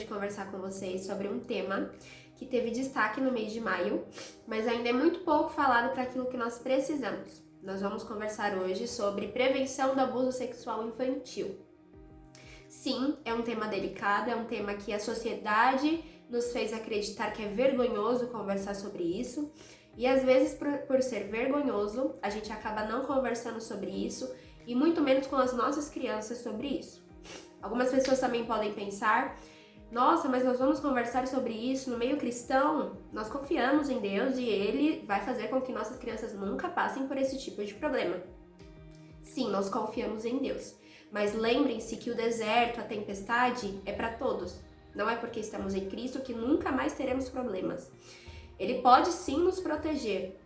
conversar com vocês sobre um tema que teve destaque no mês de maio, mas ainda é muito pouco falado para aquilo que nós precisamos. Nós vamos conversar hoje sobre prevenção do abuso sexual infantil. Sim, é um tema delicado, é um tema que a sociedade nos fez acreditar que é vergonhoso conversar sobre isso, e às vezes por ser vergonhoso, a gente acaba não conversando sobre isso, e muito menos com as nossas crianças sobre isso. Algumas pessoas também podem pensar, nossa, mas nós vamos conversar sobre isso no meio cristão? Nós confiamos em Deus e Ele vai fazer com que nossas crianças nunca passem por esse tipo de problema. Sim, nós confiamos em Deus, mas lembrem-se que o deserto, a tempestade, é para todos. Não é porque estamos em Cristo que nunca mais teremos problemas. Ele pode sim nos proteger,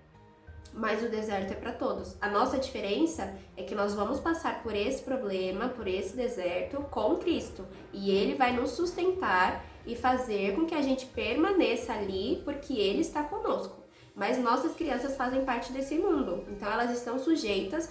mas o deserto é para todos. A nossa diferença é que nós vamos passar por esse problema, por esse deserto com Cristo. E Ele vai nos sustentar e fazer com que a gente permaneça ali porque Ele está conosco. Mas nossas crianças fazem parte desse mundo, então elas estão sujeitas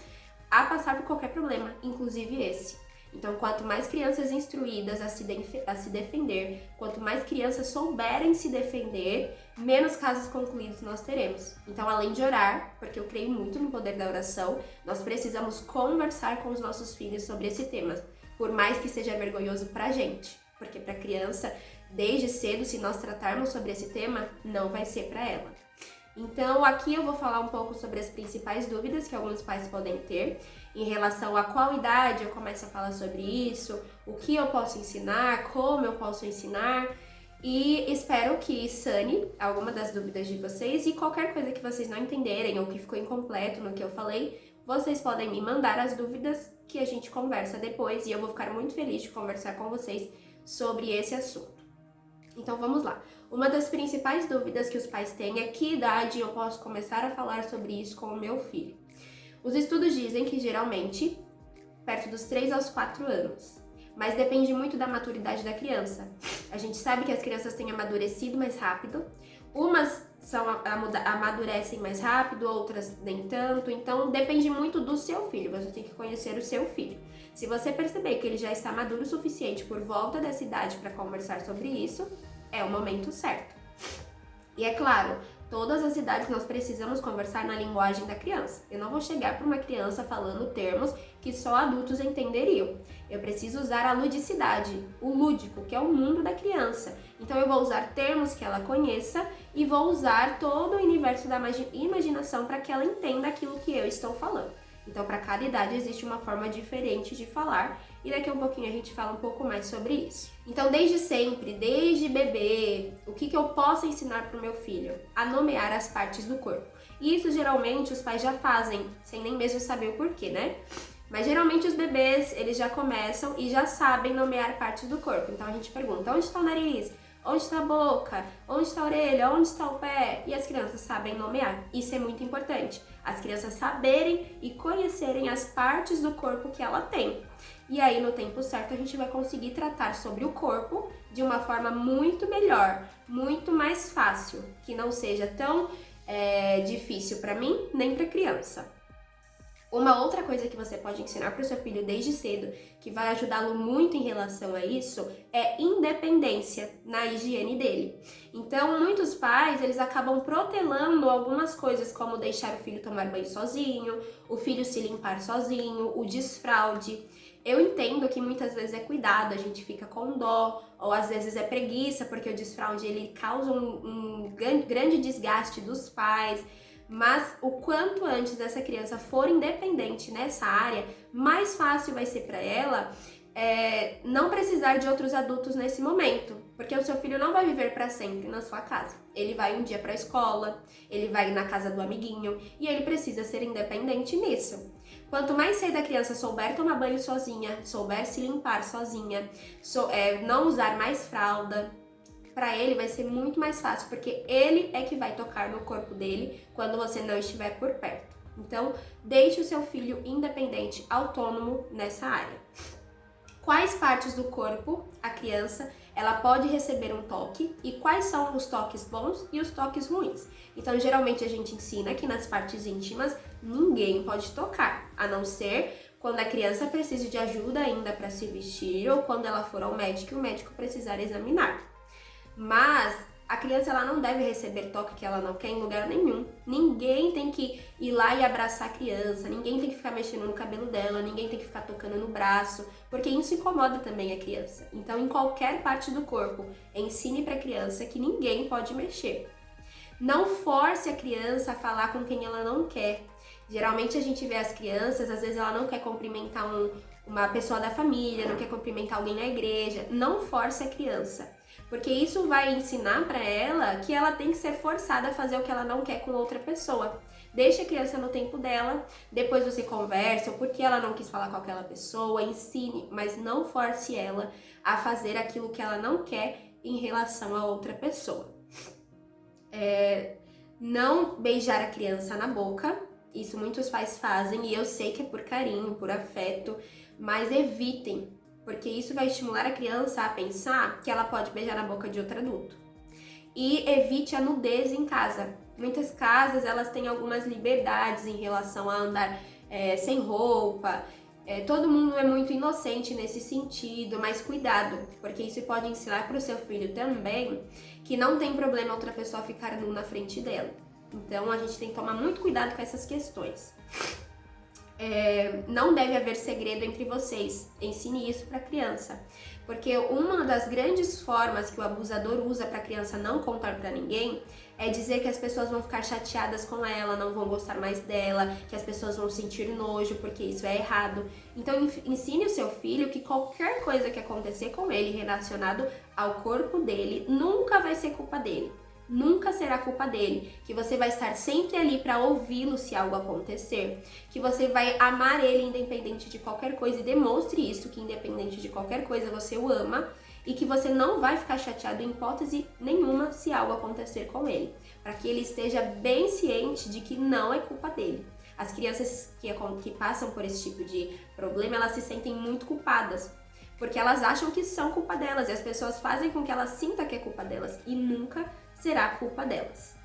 a passar por qualquer problema, inclusive esse. Então, quanto mais crianças instruídas a se defender, quanto mais crianças souberem se defender, menos casos concluídos nós teremos. Então, além de orar, porque eu creio muito no poder da oração, nós precisamos conversar com os nossos filhos sobre esse tema, por mais que seja vergonhoso pra gente, porque pra criança, desde cedo, se nós tratarmos sobre esse tema, não vai ser pra ela. Então, aqui eu vou falar um pouco sobre as principais dúvidas que alguns pais podem ter em relação a qual idade eu começo a falar sobre isso, o que eu posso ensinar, como eu posso ensinar, e espero que sane alguma das dúvidas de vocês e qualquer coisa que vocês não entenderem ou que ficou incompleto no que eu falei, vocês podem me mandar as dúvidas que a gente conversa depois e eu vou ficar muito feliz de conversar com vocês sobre esse assunto. Então vamos lá. Uma das principais dúvidas que os pais têm é que idade eu posso começar a falar sobre isso com o meu filho. Os estudos dizem que geralmente perto dos 3 aos 4 anos, mas depende muito da maturidade da criança. A gente sabe que as crianças têm amadurecido mais rápido, umas amadurecem mais rápido, outras nem tanto, então depende muito do seu filho, você tem que conhecer o seu filho. Se você perceber que ele já está maduro o suficiente por volta dessa idade para conversar sobre isso, é o momento certo. E é claro, todas as idades nós precisamos conversar na linguagem da criança. Eu não vou chegar para uma criança falando termos que só adultos entenderiam. Eu preciso usar a ludicidade, o lúdico, que é o mundo da criança. Então eu vou usar termos que ela conheça e vou usar todo o universo da imaginação para que ela entenda aquilo que eu estou falando. Então, para cada idade existe uma forma diferente de falar e daqui a um pouquinho a gente fala um pouco mais sobre isso. Então, desde sempre, desde bebê, o que eu posso ensinar para o meu filho? A nomear as partes do corpo. E isso geralmente os pais já fazem, sem nem mesmo saber o porquê, né? Mas geralmente os bebês, eles já começam e já sabem nomear partes do corpo. Então a gente pergunta, onde está o nariz? Onde está a boca? Onde está a orelha? Onde está o pé? E as crianças sabem nomear. Isso é muito importante. As crianças saberem e conhecerem as partes do corpo que ela tem. E aí, no tempo certo, a gente vai conseguir tratar sobre o corpo de uma forma muito melhor, muito mais fácil, que não seja tão difícil para mim nem para a criança. Uma outra coisa que você pode ensinar para o seu filho desde cedo, que vai ajudá-lo muito em relação a isso, é independência na higiene dele. Então, muitos pais, eles acabam protelando algumas coisas, como deixar o filho tomar banho sozinho, o filho se limpar sozinho, o desfraude. Eu entendo que muitas vezes é cuidado, a gente fica com dó, ou às vezes é preguiça, porque o desfraude ele causa um grande desgaste dos pais. Mas o quanto antes essa criança for independente nessa área, mais fácil vai ser para ela não precisar de outros adultos nesse momento, porque o seu filho não vai viver para sempre na sua casa. Ele vai um dia para a escola, ele vai na casa do amiguinho e ele precisa ser independente nisso. Quanto mais cedo a criança souber tomar banho sozinha, souber se limpar sozinha, não usar mais fralda, para ele vai ser muito mais fácil, porque ele é que vai tocar no corpo dele quando você não estiver por perto. Então, deixe o seu filho independente, autônomo nessa área. Quais partes do corpo a criança ela pode receber um toque e quais são os toques bons e os toques ruins? Então, geralmente a gente ensina que nas partes íntimas ninguém pode tocar, a não ser quando a criança precisa de ajuda ainda para se vestir ou quando ela for ao médico e o médico precisar examinar. Mas a criança ela não deve receber toque que ela não quer em lugar nenhum. Ninguém tem que ir lá e abraçar a criança, ninguém tem que ficar mexendo no cabelo dela, ninguém tem que ficar tocando no braço, porque isso incomoda também a criança. Então, em qualquer parte do corpo, ensine para a criança que ninguém pode mexer. Não force a criança a falar com quem ela não quer. Geralmente a gente vê as crianças, às vezes ela não quer cumprimentar uma pessoa da família, não quer cumprimentar alguém na igreja. Não force a criança, porque isso vai ensinar para ela que ela tem que ser forçada a fazer o que ela não quer com outra pessoa. Deixe a criança no tempo dela, depois você conversa, o porquê ela não quis falar com aquela pessoa, ensine, mas não force ela a fazer aquilo que ela não quer em relação a outra pessoa. Não beijar a criança na boca, isso muitos pais fazem e eu sei que é por carinho, por afeto, mas evitem, porque isso vai estimular a criança a pensar que ela pode beijar na boca de outro adulto. E evite a nudez em casa. Muitas casas elas têm algumas liberdades em relação a andar sem roupa. Todo mundo é muito inocente nesse sentido, mas cuidado, porque isso pode ensinar para o seu filho também que não tem problema outra pessoa ficar nu na frente dela. Então a gente tem que tomar muito cuidado com essas questões. Não deve haver segredo entre vocês. Ensine isso para a criança, porque uma das grandes formas que o abusador usa para a criança não contar para ninguém é dizer que as pessoas vão ficar chateadas com ela, não vão gostar mais dela, que as pessoas vão sentir nojo, porque isso é errado. Então ensine o seu filho que qualquer coisa que acontecer com ele relacionado ao corpo dele nunca vai ser culpa dele. Nunca será culpa dele, que você vai estar sempre ali para ouvi-lo se algo acontecer, que você vai amar ele independente de qualquer coisa e demonstre isso, que independente de qualquer coisa você o ama e que você não vai ficar chateado em hipótese nenhuma se algo acontecer com ele, para que ele esteja bem ciente de que não é culpa dele. As crianças que passam por esse tipo de problema, elas se sentem muito culpadas, porque elas acham que são culpa delas e as pessoas fazem com que elas sintam que é culpa delas e nunca será culpa delas.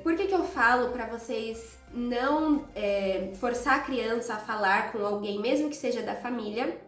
Por que eu falo para vocês não forçar a criança a falar com alguém, mesmo que seja da família?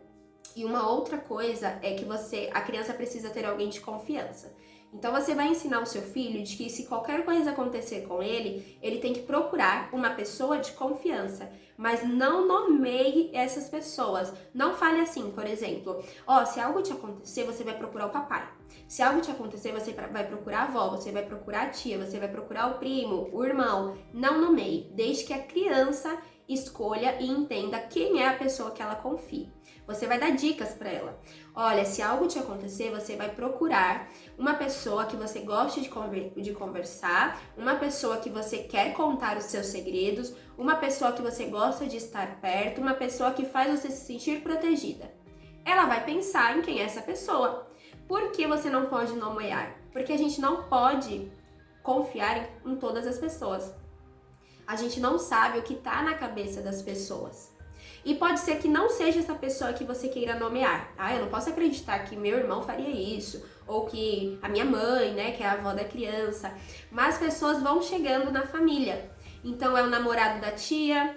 E uma outra coisa é que a criança precisa ter alguém de confiança. Então você vai ensinar o seu filho de que se qualquer coisa acontecer com ele, ele tem que procurar uma pessoa de confiança, mas não nomeie essas pessoas. Não fale assim, por exemplo, se algo te acontecer, você vai procurar o papai. Se algo te acontecer, você vai procurar a avó, você vai procurar a tia, você vai procurar o primo, o irmão. Não nomeie, deixe que a criança escolha e entenda quem é a pessoa que ela confia. Você vai dar dicas para ela. Olha, se algo te acontecer, você vai procurar uma pessoa que você goste de conversar, uma pessoa que você quer contar os seus segredos, uma pessoa que você gosta de estar perto, uma pessoa que faz você se sentir protegida. Ela vai pensar em quem é essa pessoa. Por que você não pode nomear? Porque a gente não pode confiar em todas as pessoas. A gente não sabe o que está na cabeça das pessoas. E pode ser que não seja essa pessoa que você queira nomear. Eu não posso acreditar que meu irmão faria isso, ou que a minha mãe, né, que é a avó da criança. Mas pessoas vão chegando na família. Então é o namorado da tia,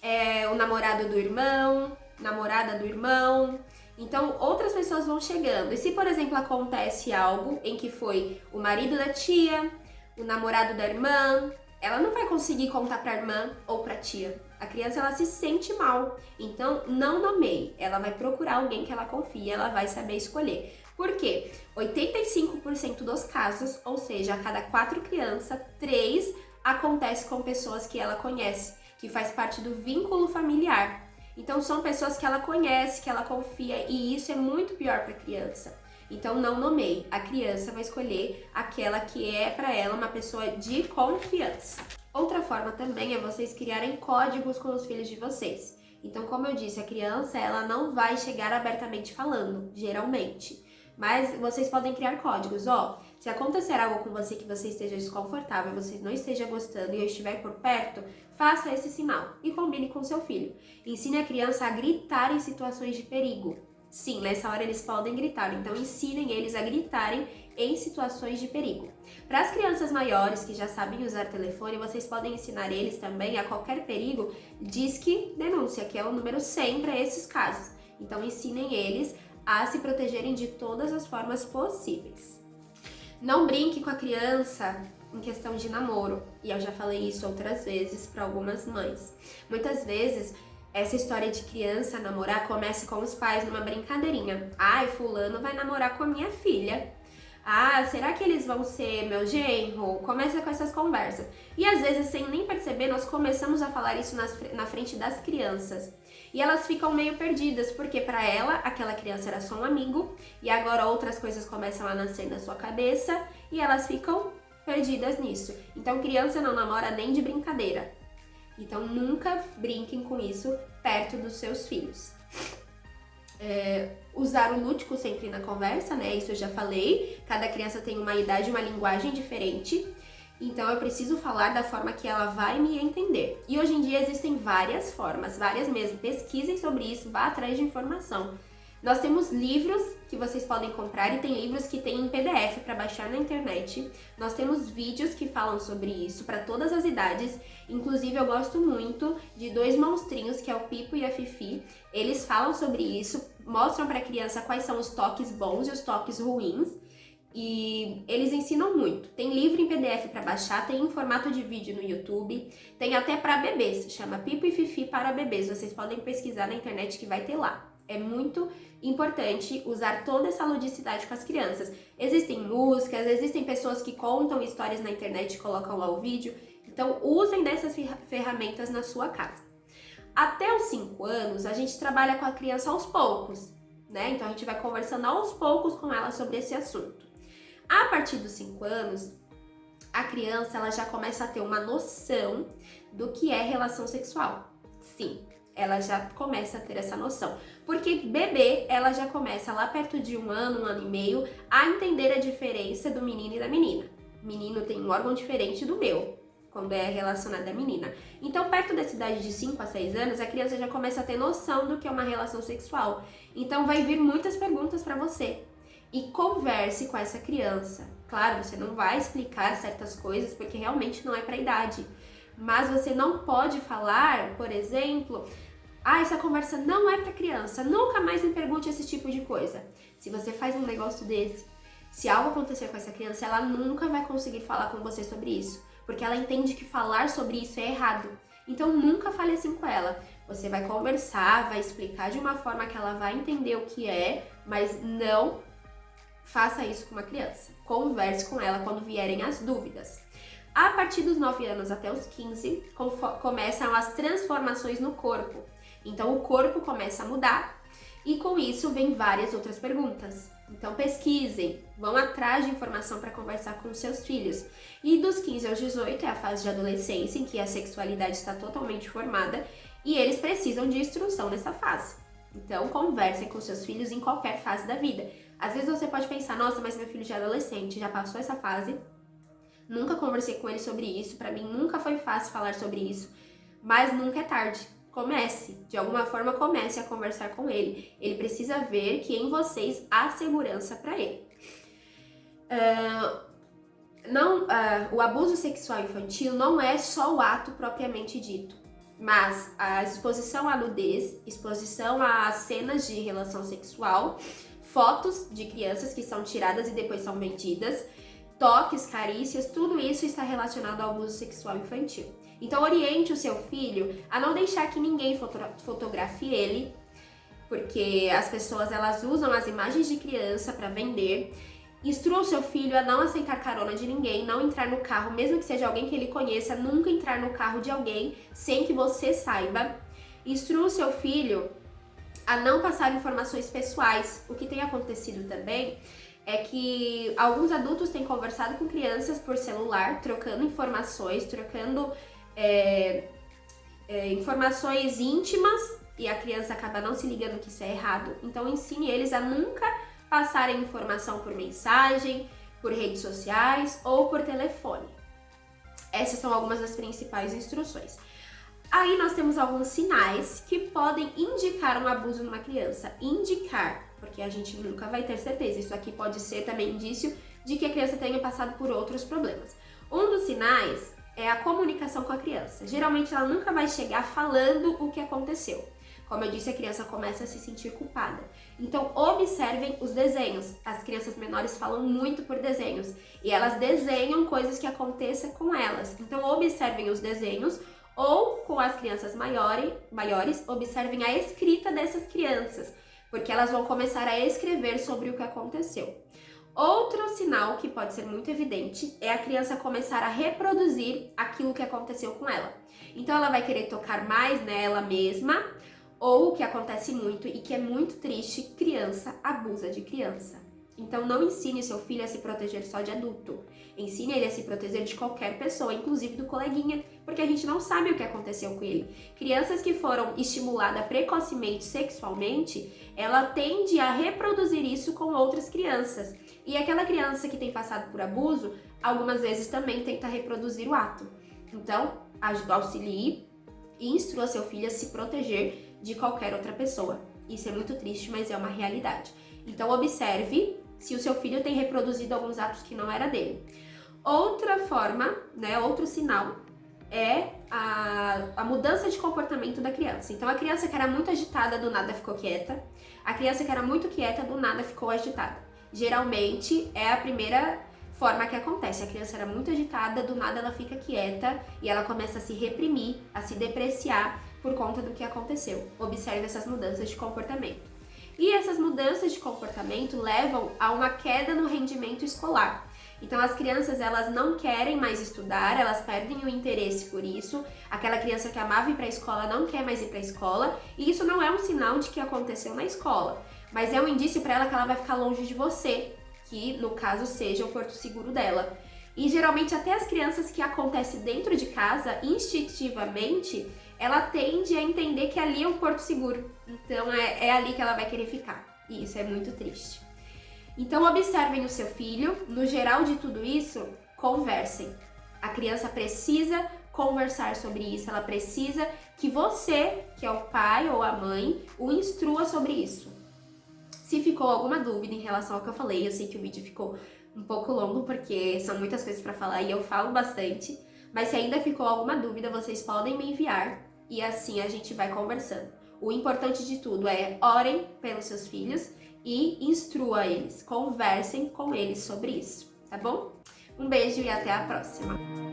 é o namorado do irmão, namorada do irmão. Então outras pessoas vão chegando. E se, por exemplo, acontece algo em que foi o marido da tia, o namorado da irmã, ela não vai conseguir contar para a irmã ou para a tia. A criança ela se sente mal, então não nomeie. Ela vai procurar alguém que ela confie, ela vai saber escolher. Por quê? 85% dos casos, ou seja, a cada 4 crianças, 3 acontece com pessoas que ela conhece, que faz parte do vínculo familiar. Então são pessoas que ela conhece, que ela confia, e isso é muito pior para a criança. Então não nomeie. A criança vai escolher aquela que é para ela uma pessoa de confiança. Outra forma também é vocês criarem códigos com os filhos de vocês. Então, como eu disse, a criança ela não vai chegar abertamente falando, geralmente. Mas vocês podem criar códigos. Se acontecer algo com você que você esteja desconfortável, você não esteja gostando e eu estiver por perto, faça esse sinal e combine com seu filho. Ensine a criança a gritar em situações de perigo. Sim, nessa hora eles podem gritar, então ensinem eles a gritarem em situações de perigo. Para as crianças maiores que já sabem usar telefone, vocês podem ensinar eles também a qualquer perigo, Disque Denúncia, que é o número 100 para esses casos. Então ensinem eles a se protegerem de todas as formas possíveis. Não brinque com a criança em questão de namoro, e eu já falei isso outras vezes para algumas mães. Muitas vezes essa história de criança namorar começa com os pais numa brincadeirinha. Ai, fulano vai namorar com a minha filha. Ah, será que eles vão ser meu genro? Começa com essas conversas. E às vezes, sem nem perceber, nós começamos a falar isso na frente das crianças. E elas ficam meio perdidas, porque para ela, aquela criança era só um amigo, e agora outras coisas começam a nascer na sua cabeça, e elas ficam perdidas nisso. Então, criança não namora nem de brincadeira. Então, nunca brinquem com isso perto dos seus filhos. Usar o lúdico sempre na conversa, né? Isso eu já falei. Cada criança tem uma idade e uma linguagem diferente. Então, eu preciso falar da forma que ela vai me entender. E hoje em dia existem várias formas, várias mesmo. Pesquisem sobre isso, vá atrás de informação. Nós temos livros que vocês podem comprar e tem livros que tem em PDF para baixar na internet. Nós temos vídeos que falam sobre isso para todas as idades. Inclusive, eu gosto muito de dois monstrinhos, que é o Pipo e a Fifi. Eles falam sobre isso, mostram para a criança quais são os toques bons e os toques ruins. E eles ensinam muito. Tem livro em PDF para baixar, tem em formato de vídeo no YouTube, tem até para bebês, se chama Pipo e Fifi para bebês. Vocês podem pesquisar na internet que vai ter lá. É muito importante usar toda essa ludicidade com as crianças. Existem músicas, existem pessoas que contam histórias na internet e colocam lá o vídeo. Então, usem dessas ferramentas na sua casa. Até os 5 anos, a gente trabalha com a criança aos poucos, né? Então, a gente vai conversando aos poucos com ela sobre esse assunto. A partir dos 5 anos, a criança ela já começa a ter uma noção do que é relação sexual. Sim, ela já começa a ter essa noção. Porque bebê, ela já começa lá perto de 1 ano e meio, a entender a diferença do menino e da menina. O menino tem um órgão diferente do meu, quando é relacionado à menina. Então, perto dessa idade de 5 a 6 anos, a criança já começa a ter noção do que é uma relação sexual. Então, vai vir muitas perguntas para você. E converse com essa criança. Claro, você não vai explicar certas coisas, porque realmente não é para a idade. Mas você não pode falar, por exemplo, essa conversa não é para criança, nunca mais me pergunte esse tipo de coisa. Se você faz um negócio desse, se algo acontecer com essa criança, ela nunca vai conseguir falar com você sobre isso, porque ela entende que falar sobre isso é errado. Então nunca fale assim com ela. Você vai conversar, vai explicar de uma forma que ela vai entender o que é, mas não faça isso com uma criança. Converse com ela quando vierem as dúvidas. A partir dos 9 anos até os 15, começam as transformações no corpo. Então, o corpo começa a mudar e com isso vem várias outras perguntas. Então, pesquisem, vão atrás de informação para conversar com seus filhos. E dos 15 aos 18 é a fase de adolescência, em que a sexualidade está totalmente formada e eles precisam de instrução nessa fase. Então, conversem com seus filhos em qualquer fase da vida. Às vezes você pode pensar, nossa, mas meu filho já é adolescente, já passou essa fase, nunca conversei com ele sobre isso, para mim nunca foi fácil falar sobre isso, mas nunca é tarde. Comece, de alguma forma comece a conversar com ele. Ele precisa ver que em vocês há segurança para ele. O abuso sexual infantil não é só o ato propriamente dito, mas a exposição à nudez, exposição a cenas de relação sexual, fotos de crianças que são tiradas e depois são vendidas, toques, carícias, tudo isso está relacionado ao abuso sexual infantil. Então oriente o seu filho a não deixar que ninguém fotografe ele, porque as pessoas elas usam as imagens de criança para vender. Instrua o seu filho a não aceitar carona de ninguém, não entrar no carro, mesmo que seja alguém que ele conheça, nunca entrar no carro de alguém sem que você saiba. Instrua o seu filho a não passar informações pessoais. O que tem acontecido também é que alguns adultos têm conversado com crianças por celular, trocando informações, trocando informações íntimas, e a criança acaba não se ligando que isso é errado. Então ensine eles a nunca passarem informação por mensagem, por redes sociais ou por telefone. Essas são algumas das principais instruções. Aí nós temos alguns sinais que podem indicar um abuso numa criança. Indicar, porque a gente nunca vai ter certeza. Isso aqui pode ser também indício de que a criança tenha passado por outros problemas. Um dos sinais é a comunicação com a criança. Geralmente ela nunca vai chegar falando o que aconteceu. Como eu disse, a criança começa a se sentir culpada. Então, observem os desenhos. As crianças menores falam muito por desenhos e elas desenham coisas que aconteçam com elas. Então, observem os desenhos ou com as crianças maiores, observem a escrita dessas crianças, porque elas vão começar a escrever sobre o que aconteceu. Outro sinal que pode ser muito evidente é a criança começar a reproduzir aquilo que aconteceu com ela. Então, ela vai querer tocar mais nela mesma, ou o que acontece muito e que é muito triste, criança abusa de criança. Então não ensine seu filho a se proteger só de adulto. Ensine ele a se proteger de qualquer pessoa, inclusive do coleguinha, porque a gente não sabe o que aconteceu com ele. Crianças que foram estimuladas precocemente sexualmente, ela tende a reproduzir isso com outras crianças. E aquela criança que tem passado por abuso, algumas vezes também tenta reproduzir o ato. Então, auxilie e instrua seu filho a se proteger de qualquer outra pessoa. Isso é muito triste, mas é uma realidade. Então observe se o seu filho tem reproduzido alguns atos que não era dele. Outra forma, outro sinal é a mudança de comportamento da criança. Então a criança que era muito agitada do nada ficou quieta. A criança que era muito quieta do nada ficou agitada. Geralmente é a primeira forma que acontece. A criança era muito agitada, do nada ela fica quieta e ela começa a se reprimir, a se depreciar por conta do que aconteceu. Observe essas mudanças de comportamento. E essas mudanças de comportamento levam a uma queda no rendimento escolar. Então as crianças, elas não querem mais estudar, elas perdem o interesse por isso. Aquela criança que amava ir para a escola não quer mais ir para a escola, e isso não é um sinal de que aconteceu na escola, mas é um indício para ela que ela vai ficar longe de você, que no caso seja o porto seguro dela. E geralmente até as crianças que acontecem dentro de casa, instintivamente, ela tende a entender que ali é um porto seguro. Então é ali que ela vai querer ficar. E isso é muito triste. Então observem o seu filho. No geral de tudo isso, conversem. A criança precisa conversar sobre isso. Ela precisa que você, que é o pai ou a mãe, o instrua sobre isso. Se ficou alguma dúvida em relação ao que eu falei, eu sei que o vídeo ficou um pouco longo porque são muitas coisas para falar e eu falo bastante. Mas se ainda ficou alguma dúvida, vocês podem me enviar e assim a gente vai conversando. O importante de tudo é orem pelos seus filhos e instrua eles, conversem com eles sobre isso, tá bom? Um beijo e até a próxima!